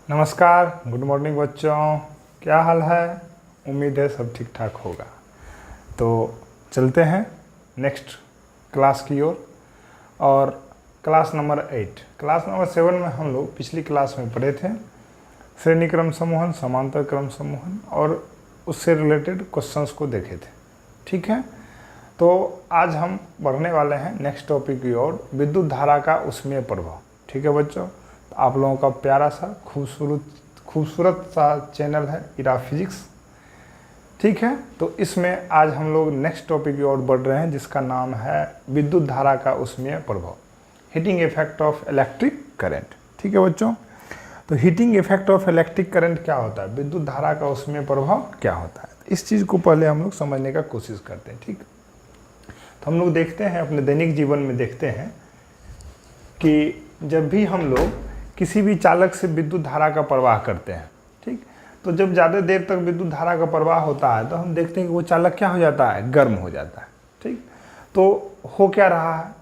नमस्कार, good morning बच्चों। क्या हाल है? उम्मीद है सब ठीक ठाक होगा। तो चलते हैं नेक्स्ट क्लास की ओर। और क्लास नंबर 8, क्लास नंबर 7 में हम लोग पिछली क्लास में पढ़े थे श्रेणी क्रम समूहन, समांतर क्रम समूहन और उससे रिलेटेड क्वेश्चंस को देखे थे। ठीक है, तो आज हम बढ़ने वाले हैं नेक्स्ट टॉपिक की ओर, विद्युत धारा का उसमें प्रभाव। ठीक है बच्चों, तो आप लोगों का प्यारा सा खूबसूरत सा चैनल है इरा फिजिक्स। ठीक है, तो इसमें आज हम लोग नेक्स्ट टॉपिक की ओर बढ़ रहे हैं जिसका नाम है विद्युत धारा का उसमें प्रभाव, heating effect of electric current. ठीक है बच्चों, तो heating effect of electric current क्या होता है, विद्युत धारा का उसमें प्रभाव क्या होता है, इस चीज़ को पहले हम लोग समझने का कोशिश करते हैं। ठीक, तो हम लोग देखते हैं अपने दैनिक जीवन में देखते हैं कि जब भी हम लोग किसी भी चालक से विद्युत धारा का प्रवाह करते हैं, ठीक, तो जब ज़्यादा देर तक विद्युत धारा का प्रवाह होता है तो हम देखते हैं कि वो चालक क्या हो जाता है, गर्म हो जाता है। ठीक, तो हो क्या रहा है,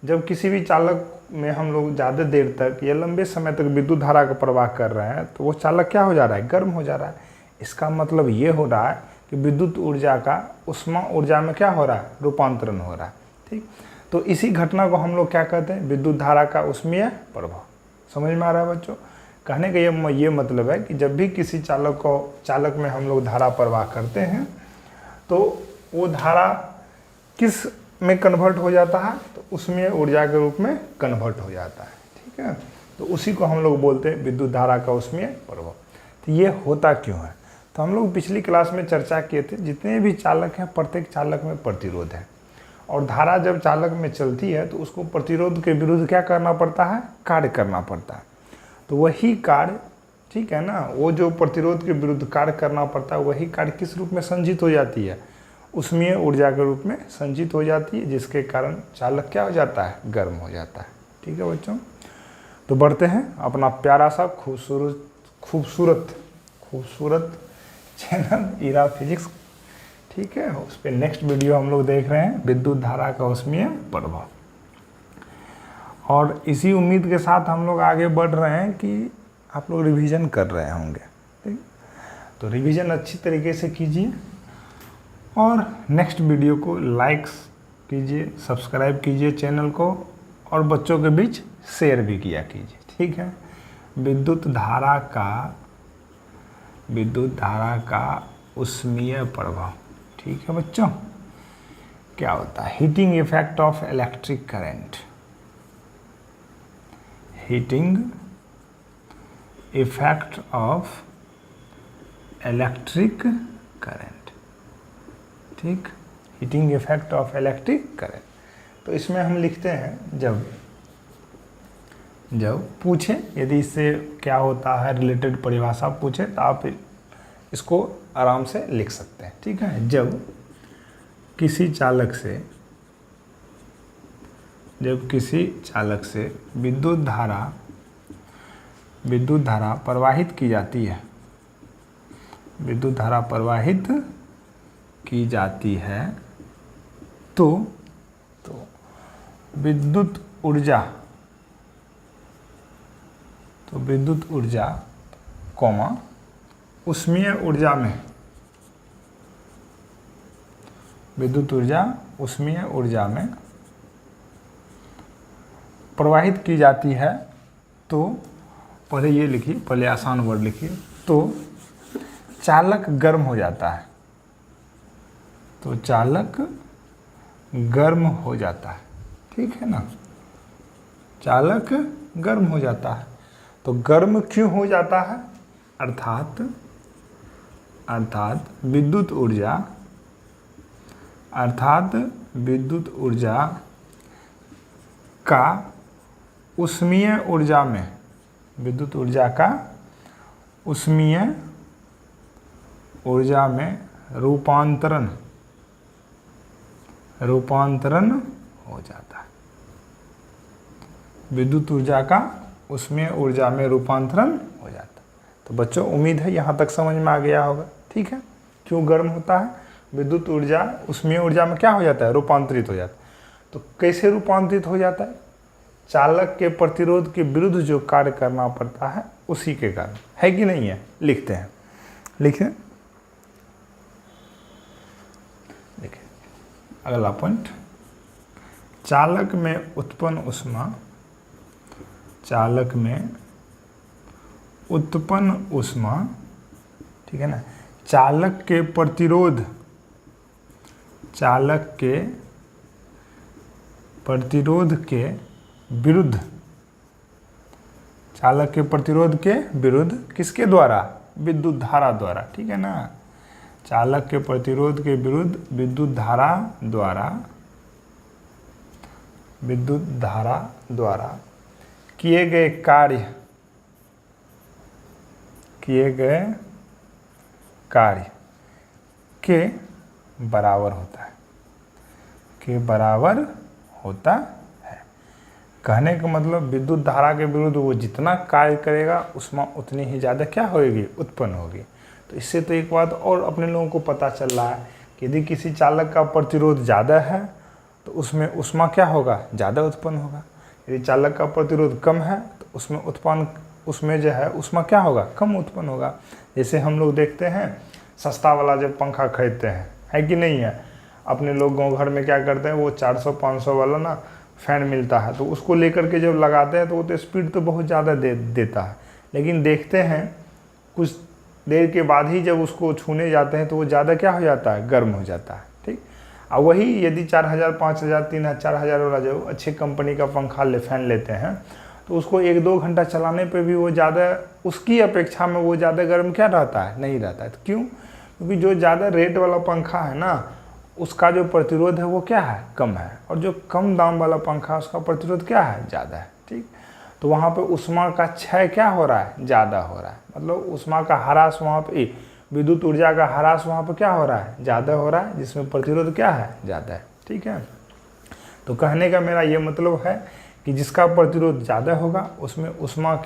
जब किसी भी चालक में हम लोग ज़्यादा देर तक या लंबे समय तक विद्युत धारा का प्रवाह कर रहे हैं तो वो चालक क्या हो जा रहा है, गर्म हो जा रहा है। इसका मतलब ये हो रहा है कि विद्युत ऊर्जा का उष्मा ऊर्जा में क्या हो रहा है, रूपांतरण हो रहा है। ठीक, तो इसी घटना को हम लोग क्या कहते हैं, विद्युत धारा का ऊष्मीय प्रभाव। समझ में आ रहा है बच्चों? कहने का ये मतलब है कि जब भी किसी चालक में हम लोग धारा प्रवाह करते हैं तो वो धारा किस में कन्वर्ट हो जाता है, तो उसमें ऊर्जा के रूप में कन्वर्ट हो जाता है। ठीक है, तो उसी को हम लोग बोलते हैं विद्युत धारा का उसमें प्रभाव। तो ये होता क्यों है, तो हम लोग पिछली क्लास में चर्चा किए थे जितने भी चालक हैं प्रत्येक चालक में प्रतिरोध है, और धारा जब चालक में चलती है तो उसको प्रतिरोध के विरुद्ध क्या करना पड़ता है, कार्य करना पड़ता है। तो वही कार्य, ठीक है ना, वो जो प्रतिरोध के विरुद्ध कार्य करना पड़ता है वही कार्य किस रूप में संचित हो जाती है, उसमें ऊर्जा के रूप में संचित हो जाती है, जिसके कारण चालक क्या हो जाता है, गर्म हो जाता है। ठीक है बच्चों, तो बढ़ते हैं अपना प्यारा सा खूबसूरत चैनल इरा फिजिक्स। ठीक है, उस पर नेक्स्ट वीडियो हम लोग देख रहे हैं विद्युत धारा का उसमें प्रभाव, और इसी उम्मीद के साथ हम लोग आगे बढ़ रहे हैं कि आप लोग रिवीजन कर रहे होंगे। ठीक, तो रिवीजन अच्छी तरीके से कीजिए और नेक्स्ट वीडियो को लाइक्स कीजिए, सब्सक्राइब कीजिए चैनल को, और बच्चों के बीच शेयर भी किया कीजिए। ठीक है, विद्युत धारा का उसमें प्रभाव। ठीक है बच्चों, क्या होता है, heating effect of electric current, heating effect of electric current. ठीक, heating effect of electric current. तो इसमें हम लिखते हैं जब पूछे, यदि इससे क्या होता है रिलेटेड परिभाषा पूछे तो आप इसको आराम से लिख सकते हैं। ठीक है, जब किसी चालक से विद्युत धारा प्रवाहित की जाती है, तो विद्युत ऊर्जा उष्मीय ऊर्जा में प्रवाहित की जाती है। तो पहले ये लिखिए, पहले आसान वर्ड लिखिए, तो चालक गर्म हो जाता है, ठीक है ना, चालक गर्म हो जाता है। तो गर्म क्यों हो जाता है, अर्थात विद्युत ऊर्जा का उष्मीय ऊर्जा में रूपांतरण हो जाता है। विद्युत ऊर्जा का उसमें ऊर्जा में रूपांतरण हो जाता है। तो बच्चों उम्मीद है यहाँ तक समझ में आ गया होगा। ठीक है, क्यों गर्म होता है, विद्युत ऊर्जा उसमें ऊर्जा में क्या हो जाता है, रूपांतरित हो जाता है। तो कैसे रूपांतरित हो जाता है, चालक के प्रतिरोध के विरुद्ध जो कार्य करना पड़ता है उसी के कारण, है कि नहीं है? लिखते हैं, लिखें, देखिए अगला पॉइंट, चालक में उत्पन्न ऊष्मा, चालक में उत्पन्न ऊष्मा, ठीक है ना, चालक के प्रतिरोध, चालक के प्रतिरोध के विरुद्ध, चालक के प्रतिरोध के विरुद्ध किसके द्वारा? विद्युत धारा द्वारा, ठीक है ना, चालक के प्रतिरोध के विरुद्ध विद्युत धारा द्वारा, विद्युत धारा द्वारा किए गए कार्य, किए गए कार्य के बराबर होता है, के बराबर होता है। कहने का मतलब विद्युत धारा के विरुद्ध वो जितना कार्य करेगा ऊष्मा उतनी ही ज़्यादा क्या होगी? उत्पन्न होगी। तो इससे तो एक बात और अपने लोगों को पता चल रहा है कि यदि किसी चालक का प्रतिरोध ज़्यादा है तो उसमें ऊष्मा क्या होगा? ज़्यादा उत्पन्न होगा। यदि चालक का प्रतिरोध कम है तो उसमें जो है ऊष्मा क्या होगा? कम उत्पन्न होगा। जैसे हम लोग देखते हैं सस्ता वाला जब पंखा खरीदते हैं, है कि नहीं है? अपने लोग गांव घर में क्या करते हैं, वो 400-500 वाला ना फ़ैन मिलता है, तो उसको लेकर के जब लगाते हैं तो वो तो स्पीड तो बहुत ज़्यादा देता है, लेकिन देखते हैं कुछ देर के बाद ही जब उसको छूने जाते हैं तो वो ज़्यादा क्या हो जाता है? गर्म हो जाता है, ठीक। और वही यदि 4000, 5000, 3000, 4000 वाला जो अच्छे कंपनी का पंखा फ़ैन लेते हैं तो उसको 1-2 घंटा चलाने पे भी वो ज़्यादा, उसकी अपेक्षा में वो ज़्यादा गर्म क्या रहता है? नहीं रहता है। तो क्यों? क्योंकि जो ज़्यादा रेट वाला पंखा है ना, उसका जो प्रतिरोध है वो क्या है? कम है। और जो कम दाम वाला पंखा है उसका प्रतिरोध क्या है? ज़्यादा है, ठीक। तो वहाँ पे ऊष्मा का क्षय क्या हो रहा है? ज़्यादा हो रहा है। मतलब ऊष्मा का ह्रास वहाँ पे, विद्युत ऊर्जा का ह्रास वहाँ पे क्या हो रहा है? ज़्यादा हो रहा है, जिसमें प्रतिरोध क्या है? ज़्यादा है, ठीक है। तो कहने का मेरा ये मतलब है कि जिसका प्रतिरोध ज़्यादा होगा उसमें ऊष्मा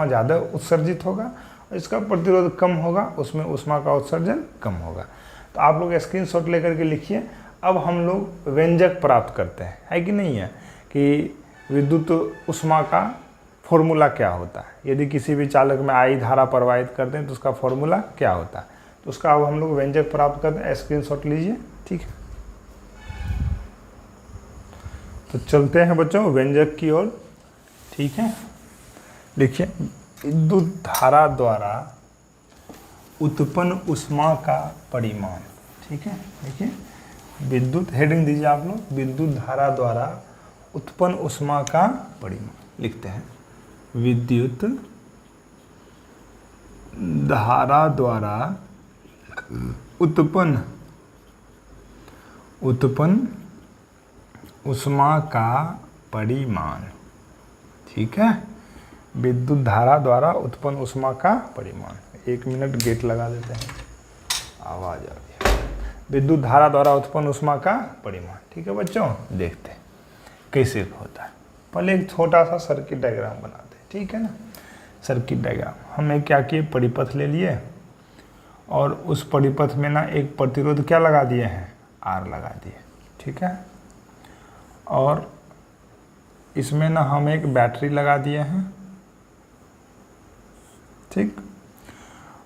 ज़्यादा उत्सर्जित होगा, और इसका प्रतिरोध कम होगा उसमें ऊष्मा का उत्सर्जन कम होगा। तो आप लोग स्क्रीनशॉट लेकर के लिखिए। अब हम लोग व्यंजक प्राप्त करते हैं, है कि नहीं है, कि विद्युत ऊष्मा का फॉर्मूला क्या होता है। यदि किसी भी चालक में आई धारा प्रवाहित करते हैं तो उसका फॉर्मूला क्या होता है, तो उसका अब हम लोग व्यंजक प्राप्त करते हैं। स्क्रीनशॉट लीजिए, ठीक है। तो चलते हैं बच्चों व्यंजक की ओर, ठीक है। देखिए, विद्युत धारा द्वारा उत्पन्न ऊष्मा का परिमाण, ठीक है। देखिए, विद्युत, हेडिंग दीजिए आप लोग, विद्युत धारा द्वारा उत्पन्न ऊष्मा का परिमाण लिखते हैं। विद्युत धारा द्वारा उत्पन्न ऊष्मा का परिमाण, ठीक है। विद्युत धारा द्वारा उत्पन्न ऊष्मा का परिमाण। 1 मिनट गेट लगा देते हैं, आवाज़ आ रही है। विद्युत धारा द्वारा उत्पन्न ऊष्मा का परिमाण, ठीक है बच्चों। देखते हैं कैसे होता है। पहले एक छोटा सा सर्किट डायग्राम बनाते हैं, ठीक है ना। सर्किट डायग्राम हमने क्या किए, परिपथ ले लिए और उस परिपथ में ना एक प्रतिरोध क्या लगा दिए हैं? R लगा दिए, ठीक है। और इसमें ना हम एक बैटरी लगा दिए हैं, ठीक।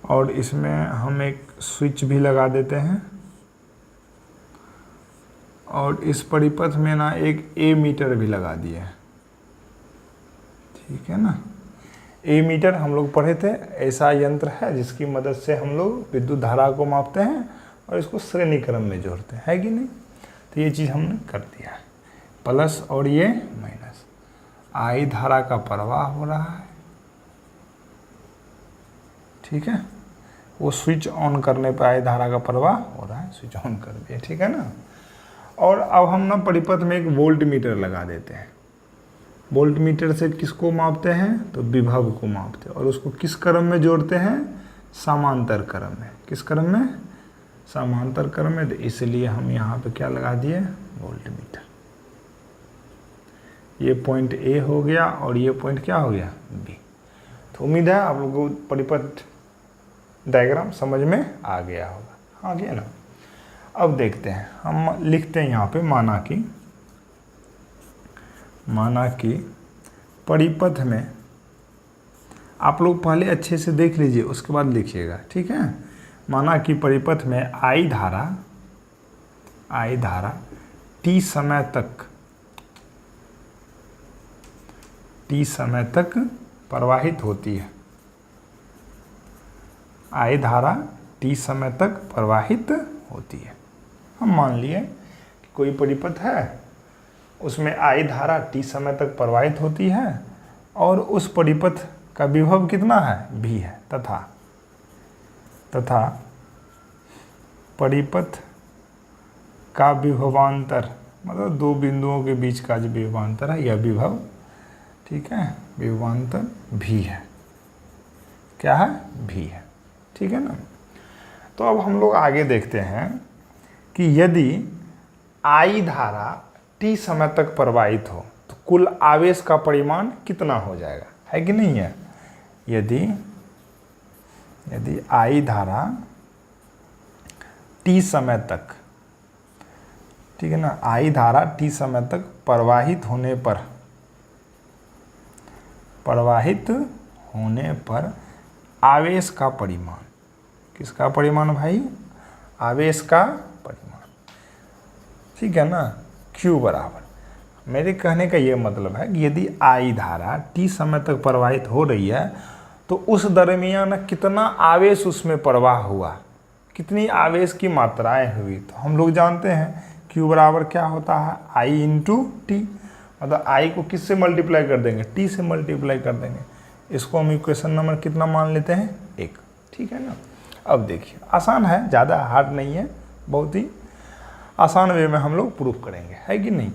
और इसमें हम एक स्विच भी लगा देते हैं। और इस परिपथ में ना एक एमीटर भी लगा दिए हैं, ठीक है ना। एमीटर हम लोग पढ़े थे, ऐसा यंत्र है जिसकी मदद से हम लोग विद्युत धारा को मापते हैं और इसको श्रेणी क्रम में जोड़ते हैं, है कि नहीं। तो ये चीज़ हमने कर दिया है। प्लस और ये माइनस, आई धारा का प्रवाह हो रहा है, ठीक है। वो स्विच ऑन करने पर आई धारा का प्रवाह हो रहा है, स्विच ऑन कर दिया, ठीक है ना। और अब हम ना परिपथ में एक वोल्ट मीटर लगा देते हैं। वोल्ट मीटर से किसको मापते हैं? तो विभव को मापते हैं। और उसको किस क्रम में जोड़ते हैं? समांतर क्रम में। किस क्रम में? समांतर क्रम में। तो इसलिए हम यहाँ पे क्या लगा दिए? Volt meter. ये पॉइंट ए हो गया और ये पॉइंट क्या हो गया? बी। तो उम्मीद है आप लोगों को परिपथ डायग्राम समझ में आ गया होगा। आ गया ना। अब देखते हैं, हम लिखते हैं यहाँ पे, माना कि परिपथ में आप लोग पहले अच्छे से देख लीजिए, उसके बाद लिखिएगा, ठीक है। माना कि परिपथ में I धारा t समय तक प्रवाहित होती है। I धारा t समय तक प्रवाहित होती है। हम मान लिए कि कोई परिपथ है, उसमें I धारा t समय तक प्रवाहित होती है और उस परिपथ का विभव कितना है, v है, तथा परिपथ का विभवांतर, मतलब दो बिंदुओं के बीच का जो विभवांतर है, यह विभव, ठीक है, विभवांतर v है। क्या है, v है, ठीक है ना। तो अब हम लोग आगे देखते हैं कि यदि I धारा t समय तक प्रवाहित हो तो कुल आवेश का परिमाण कितना हो जाएगा, है कि नहीं है। यदि I धारा t समय तक, ठीक है ना, I धारा t समय तक प्रवाहित होने पर आवेश का परिमाण, किसका परिमाण भाई, आवेश का परिमाण, ठीक है ना, Q बराबर, मेरे कहने का ये मतलब है कि यदि I धारा t समय तक प्रवाहित हो रही है तो उस दरमियान कितना आवेश उसमें प्रवाह हुआ, कितनी आवेश की मात्राएं हुई। तो हम लोग जानते हैं Q बराबर क्या होता है, I इंटू टी, मतलब I को किससे मल्टीप्लाई कर देंगे, T से मल्टीप्लाई कर देंगे। इसको हम इक्वेशन नंबर कितना मान लेते हैं, 1, ठीक है ना। अब देखिए, आसान है, ज़्यादा हार्ड नहीं है, बहुत ही आसान वे में हम लोग प्रूफ करेंगे, है कि नहीं।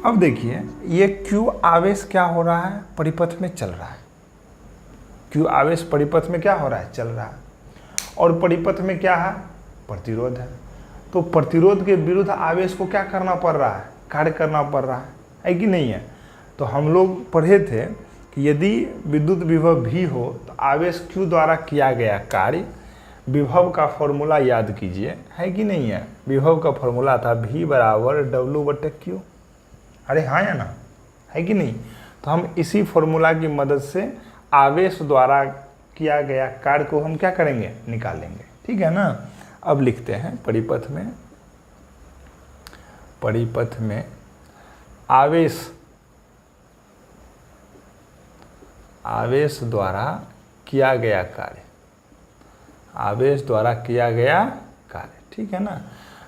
अब देखिए, ये Q आवेश क्या हो रहा है, परिपथ में चल रहा है। Q आवेश परिपथ में क्या हो रहा है, चल रहा है, और परिपथ में क्या है, प्रतिरोध है। तो प्रतिरोध के विरुद्ध आवेश को क्या करना पड़ रहा है, कार्य करना पड़ रहा है कि नहीं है। तो हम लोग पढ़े थे कि यदि विद्युत विभव V हो तो आवेश Q द्वारा किया गया कार्य, विभव का फॉर्मूला याद कीजिए, है कि नहीं है। विभव का फॉर्मूला था V बराबर W/Q, अरे हाँ या ना, है कि नहीं। तो हम इसी फॉर्मूला की मदद से आवेश द्वारा किया गया कार्य को हम क्या करेंगे, निकालेंगे, ठीक है ना। अब लिखते हैं परिपथ में आवेश द्वारा किया गया कार्य, आवेश द्वारा किया गया कार्य, ठीक है ना।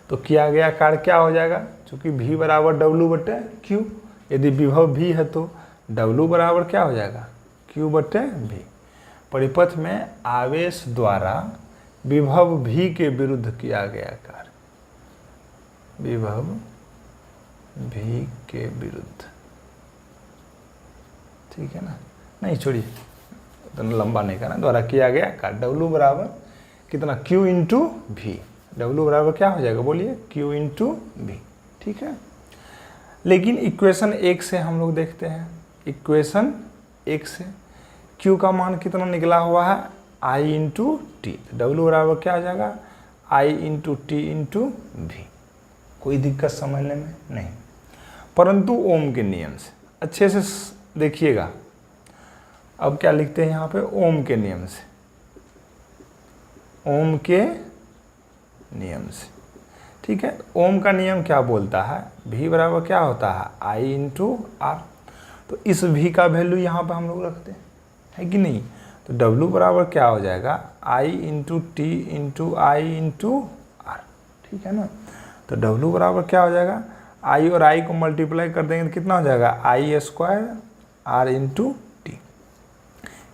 तो किया गया कार्य क्या हो जाएगा, चूंकि V बराबर W/Q, यदि विभव V है तो W बराबर क्या हो जाएगा, Q/V। परिपथ में आवेश द्वारा विभव V के विरुद्ध किया गया कार्य, विभव V के विरुद्ध, ठीक है ना। नहीं छोड़िए, इतना लंबा नहीं करना, द्वारा किया गया कार्य W बराबर कितना, Q इंटू V। W बराबर क्या हो जाएगा, बोलिए, Q इंटू V, ठीक है। लेकिन इक्वेशन 1 से हम लोग देखते हैं, इक्वेशन 1 से Q का मान कितना निकला हुआ है, I इंटू टी। W बराबर क्या आ जाएगा, I into T into V। कोई दिक्कत समझने में नहीं, परंतु ओम के नियम से अच्छे से देखिएगा। अब क्या लिखते हैं यहाँ पे, ओम के नियम से, ओम के नियम से, ठीक है। ओम का नियम क्या बोलता है, V बराबर क्या होता है, I इंटू आर। तो इस V का वैल्यू यहाँ पे हम लोग रखते हैं, है कि नहीं। तो W बराबर क्या हो जाएगा, I into T into I into R, ठीक है ना। तो W बराबर क्या हो जाएगा, I और I को मल्टीप्लाई कर देंगे तो कितना हो जाएगा, I² R इंटू टी।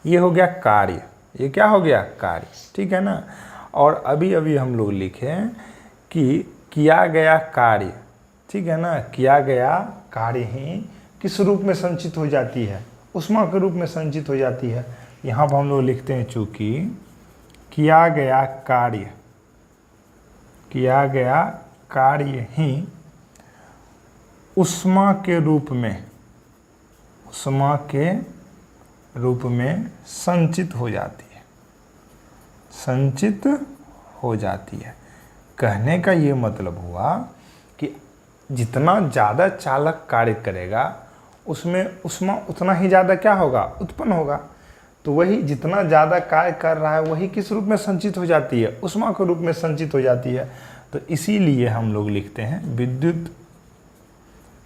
ये हो गया कार्य, ये क्या हो गया, कार्य, ठीक है ना। और अभी हम लोग लिखें कि किया गया कार्य, ठीक है ना, किया गया कार्य ही किस रूप में संचित हो जाती है, ऊष्मा के रूप में संचित हो जाती है। यहाँ पर हम लोग लिखते हैं, चूँकि किया गया कार्य ही ऊष्मा के रूप में संचित हो जाती है, कहने का ये मतलब हुआ कि जितना ज़्यादा चालक कार्य करेगा उसमें ऊष्मा उतना ही ज़्यादा क्या होगा, उत्पन्न होगा। तो वही जितना ज़्यादा कार्य कर रहा है वही किस रूप में संचित हो जाती है, ऊष्मा के रूप में संचित हो जाती है। तो इसीलिए हम लोग लिखते हैं विद्युत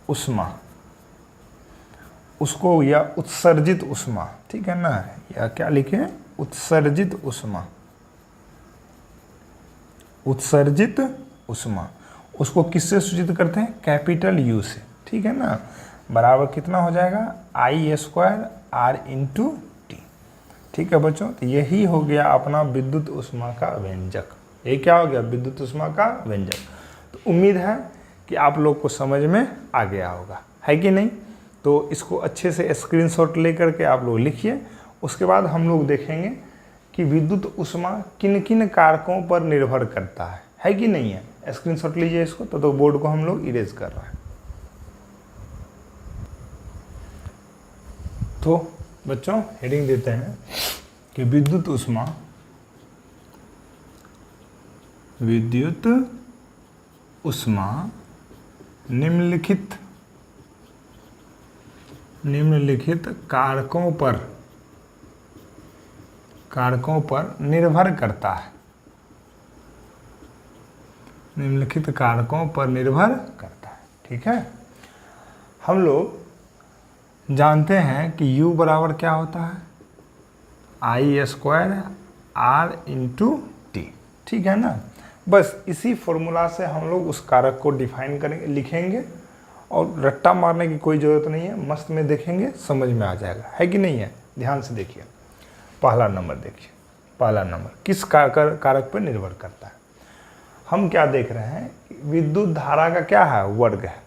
ऊष्मा, उसको या उत्सर्जित ऊष्मा, ठीक है ना, या क्या लिखें, उत्सर्जित ऊष्मा, उत्सर्जित ऊष्मा। उसको किससे सूचित करते हैं, कैपिटल यू से, ठीक है ना। बराबर कितना हो जाएगा, I² R × T, ठीक है बच्चों। तो यही हो गया अपना विद्युत ऊष्मा का व्यंजक। ये क्या हो गया, विद्युत ऊष्मा का व्यंजक। तो उम्मीद है कि आप लोग को समझ में आ गया होगा, है कि नहीं। तो इसको अच्छे से स्क्रीनशॉट लेकर के आप लोग लिखिए। उसके बाद हम लोग देखेंगे कि विद्युत ऊष्मा किन किन कारकों पर निर्भर करता है कि नहीं है। स्क्रीनशॉट लीजिए इसको, तो बोर्ड को हम लोग इरेज कर रहे हैं। तो बच्चों हेडिंग देते हैं कि विद्युत ऊष्मा, विद्युत ऊष्मा निम्नलिखित कारकों पर निर्भर करता है, निम्नलिखित कारकों पर निर्भर करता है, ठीक है। हम लोग जानते हैं कि U बराबर क्या होता है, I² R × T, ठीक है ना। बस इसी फॉर्मूला से हम लोग उस कारक को डिफाइन करेंगे, लिखेंगे, और रट्टा मारने की कोई ज़रूरत नहीं है, मस्त में देखेंगे समझ में आ जाएगा, है कि नहीं है। ध्यान से देखिए, पहला नंबर देखिए, पहला नंबर किस कारक पर निर्भर करता है। हम क्या देख रहे हैं, विद्युत धारा का क्या है, वर्ग है,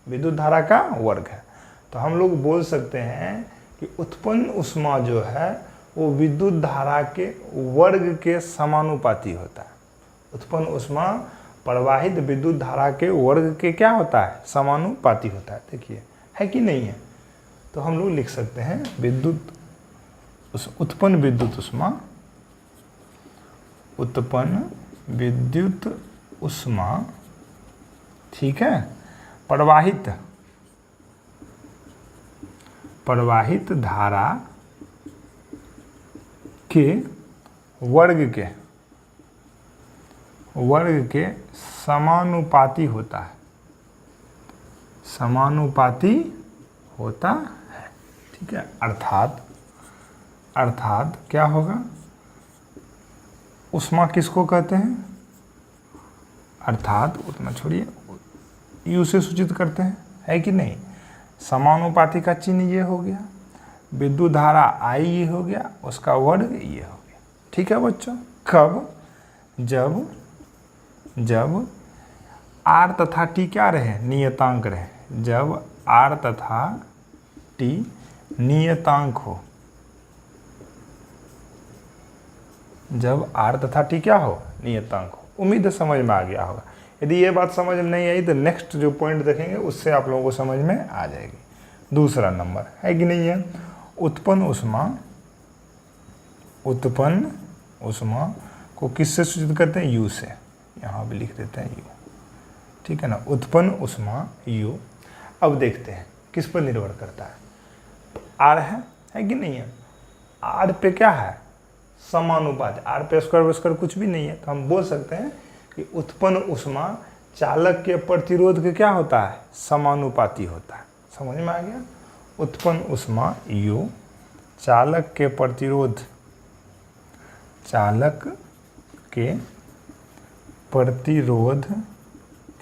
विद्युत धारा का वर्ग है। तो हम लोग बोल सकते हैं कि उत्पन्न ऊष्मा जो है वो विद्युत धारा के वर्ग के समानुपाती होता है। उत्पन्न ऊष्मा प्रवाहित विद्युत धारा के वर्ग के क्या होता है, समानुपाती होता है। देखिए, है कि नहीं है। तो हम लोग लिख सकते हैं उत्पन्न विद्युत ऊष्मा, उत्पन्न विद्युत ऊष्मा, ठीक है, प्रवाहित धारा के वर्ग के समानुपाती होता है, समानुपाती होता है, ठीक है। अर्थात क्या होगा, ऊष्मा किसको कहते हैं, अर्थात उतना छोड़िए, यू से सूचित करते हैं, है कि नहीं। समानुपाती का चिन्ह ये हो गया, विद्युत धारा I ये हो गया, उसका वर्ग ये हो गया, ठीक है बच्चों। कब, जब R तथा T क्या रहे, नियतांक रहे। जब R तथा T नियतांक हो, जब R तथा T क्या हो, नियतांक हो। उम्मीद है समझ में आ गया होगा। यदि ये बात समझ में नहीं आई तो नेक्स्ट जो पॉइंट देखेंगे उससे आप लोगों को समझ में आ जाएगी। दूसरा नंबर, है कि नहीं है, उत्पन्न ऊष्मा को किससे सूचित करते हैं, U से। यहाँ भी लिख देते हैं U, ठीक है ना। उत्पन्न ऊष्मा U। अब देखते हैं किस पर निर्भर करता है, R है कि नहीं है। R पे क्या है, समानुपाती। R पे स्क्वायर कुछ भी नहीं है। तो हम बोल सकते हैं कि उत्पन्न ऊष्मा चालक के प्रतिरोध के क्या होता है, समानुपाती होता है। समझ में आ गया। उत्पन्न ऊष्मा U चालक के प्रतिरोध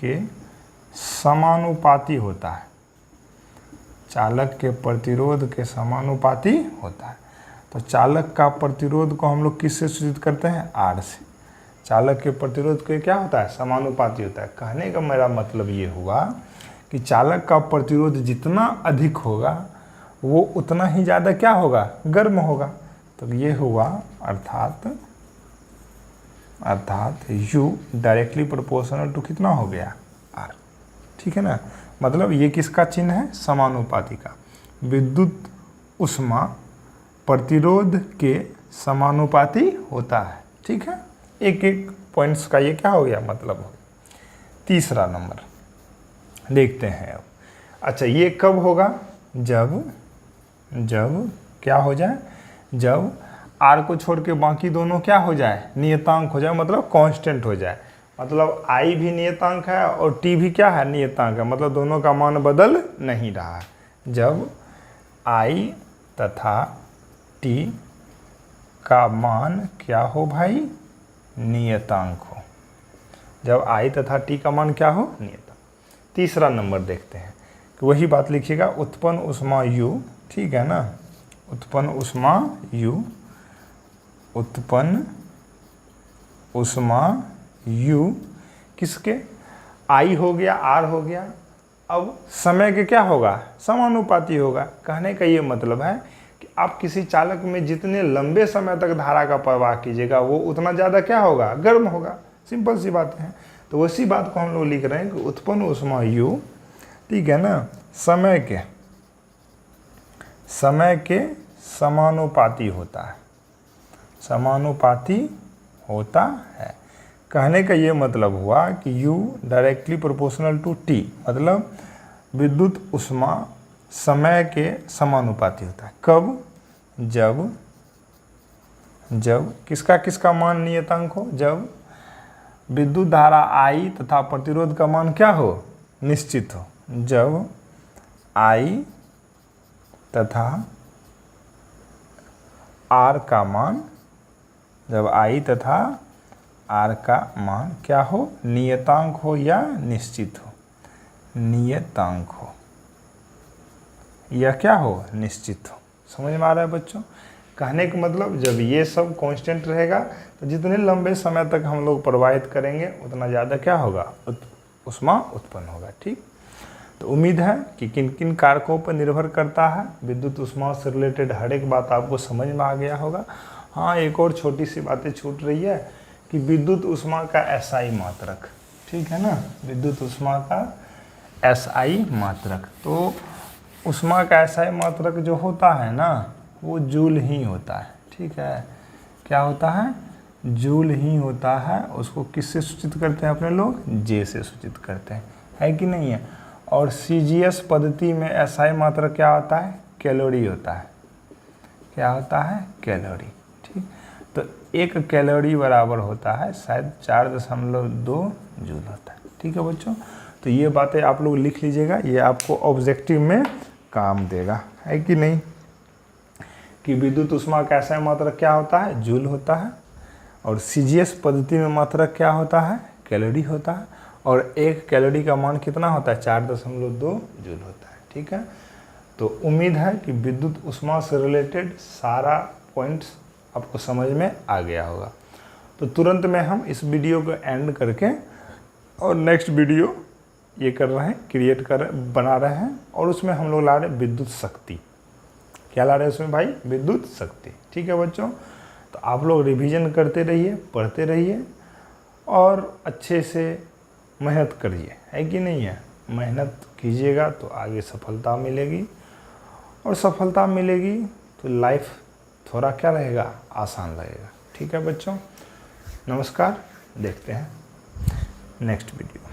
के समानुपाती होता है, चालक के प्रतिरोध के समानुपाती होता है। तो चालक का प्रतिरोध को हम लोग किससे सूचित करते हैं, R से। चालक के प्रतिरोध के क्या होता है, समानुपाती होता है। कहने का मेरा मतलब ये हुआ कि चालक का प्रतिरोध जितना अधिक होगा वो उतना ही ज़्यादा क्या होगा, गर्म होगा। तो ये हुआ अर्थात U डायरेक्टली प्रोपोर्शनल टू कितना हो गया, R, ठीक है ना। मतलब ये किसका चिन्ह है, समानुपाती का। विद्युत ऊष्मा प्रतिरोध के समानुपाती होता है, ठीक है। एक एक पॉइंट्स का ये क्या हो गया, मतलब हो गया। तीसरा नंबर देखते हैं अब। अच्छा, ये कब होगा, जब क्या हो जाए, जब आर को छोड़ के बाकी दोनों क्या हो जाए, नियतांक हो जाए, मतलब कांस्टेंट हो जाए। मतलब आई भी नियतांक है और टी भी क्या है, नियतांक है, मतलब दोनों का मान बदल नहीं रहा है। जब आई तथा टी का मान क्या हो भाई, नियतांक हो। जब आई तथा टी का मान क्या हो, नियतांक। तीसरा नंबर देखते हैं कि वही बात लिखिएगा, उत्पन्न ऊष्मा U, ठीक है ना, उत्पन्न ऊष्मा U, उत्पन्न ऊष्मा U किसके, I हो गया, R हो गया। अब समय के क्या होगा, समानुपाती होगा। कहने का ये मतलब है कि आप किसी चालक में जितने लंबे समय तक धारा का प्रवाह कीजिएगा वो उतना ज़्यादा क्या होगा, गर्म होगा। सिंपल सी बात है। तो उसी बात को हम लोग लिख रहे हैं कि उत्पन्न ऊष्मा U, ठीक है ना, समय के समानुपाती होता है, समानुपाती होता है। कहने का ये मतलब हुआ कि U directly proportional to T, मतलब विद्युत ऊष्मा समय के समानुपाती होता है। कब, जब किसका मान नियतांक हो, जब विद्युत धारा I तथा प्रतिरोध का मान क्या हो, निश्चित हो। जब I तथा R का मान, जब I तथा R का मान क्या हो, नियतांक हो या निश्चित हो, नियतांक हो या क्या हो, निश्चित हो। समझ में आ रहा है बच्चों। कहने का मतलब जब ये सब कांस्टेंट रहेगा तो जितने लंबे समय तक हम लोग प्रवाहित करेंगे उतना ज़्यादा क्या होगा, ऊष्मा उत्पन्न होगा। ठीक, तो उम्मीद है कि किन किन कारकों पर निर्भर करता है विद्युत ऊष्मा से रिलेटेड हर एक बात आपको समझ में आ गया होगा। हाँ, एक और छोटी सी बातें छूट रही है कि विद्युत ऊष्मा का एसआई मात्रक, ठीक है ना, विद्युत ऊष्मा का एसआई मात्रक। तो ऊष्मा का एसआई मात्रक जो होता है ना वो जूल ही होता है, ठीक है। क्या होता है, जूल ही होता है। उसको किससे सूचित करते हैं अपने लोग, जे से सूचित करते हैं, है कि नहीं है। और सीजीएस पद्धति में एसआई मात्रक क्या होता है, कैलोरी होता है। क्या होता है, कैलोरी। ठीक, तो 1 कैलोरी बराबर होता है शायद 4.2 जूल होता है। ठीक है बच्चों, तो ये बातें आप लोग लिख लीजिएगा, ये आपको ऑब्जेक्टिव में काम देगा, है कि नहीं। कि विद्युत ऊष्मा का एसआई मात्रक क्या होता है, जूल होता है। और सीजीएस पद्धति में मात्रक क्या होता है, कैलोरी होता है। और 1 कैलोरी का मान कितना होता है, 4.2 जूल होता है। ठीक है, तो उम्मीद है कि विद्युत ऊष्मा से रिलेटेड सारा पॉइंट्स आपको समझ में आ गया होगा। तो तुरंत में हम इस वीडियो को एंड करके और नेक्स्ट वीडियो ये कर रहे हैं, बना रहे हैं। और उसमें हम लोग ला रहे हैं विद्युत शक्ति। क्या ला रहे हैं उसमें भाई, विद्युत शक्ति। ठीक है बच्चों, तो आप लोग रिवीजन करते रहिए, पढ़ते रहिए और अच्छे से मेहनत करिए, है कि नहीं है। मेहनत कीजिएगा तो आगे सफलता मिलेगी, और सफलता मिलेगी तो लाइफ थोड़ा क्या रहेगा, आसान लगेगा। ठीक है बच्चों, नमस्कार, देखते हैं नेक्स्ट वीडियो।